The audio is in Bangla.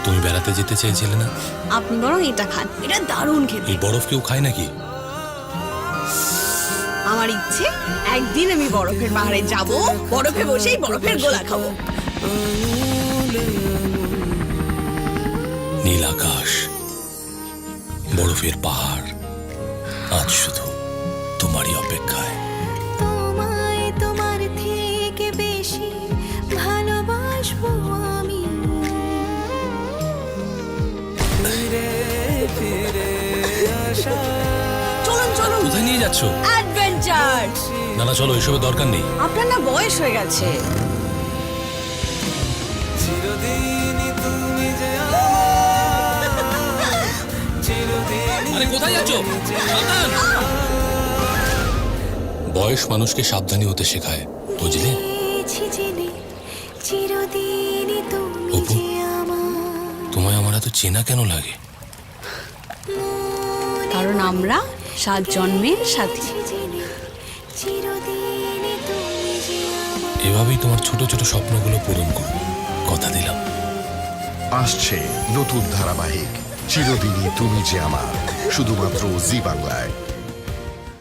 তুমি বেড়াতে যেতে চাইছিলে না? আপনি বরং এটা খান, এটা দারুণ খেতে। এই বরফ কেউ খায় নাকি? আমার ইচ্ছে একদিন আমি বরফের পাহাড়ে যাব, বরফে বসেই বরফের গোলা খাবো। নীল আকাশ, বরফের পাহাড়, আজ শুধু তোমারই অপেক্ষায়। তোমায় তোমার থেকে বেশি ভালোবাসবো আমি। চলুন চলুন, কোথায় নিয়ে যাচ্ছ? অ্যাডভেঞ্চার। না না, চলো, এসবের দরকার নেই। আপনার না বয়স হয়ে গেছে। আরে কোথায় যাচ্ছ? সাবধান! বয়স মানুষকে সাবধানী হতে শেখায়, বুঝলে? পেয়েছি জেনে চিরদিনই তুমি অপু, যে আমার। তোমায় আমার এত চেনা কেন লাগে? কারণ আমরা 7 জন্মের সাথী। জেনে চিরদিনই তুমি যে আমার। এভাবেই তোমার ছোট ছোট স্বপ্নগুলো পূরণ করব, কথা দিলাম। আসছে নতুন ধারাবাহিক চিরদিনই তুমি যে আমার, শুধুমাত্র জি বাংলায়।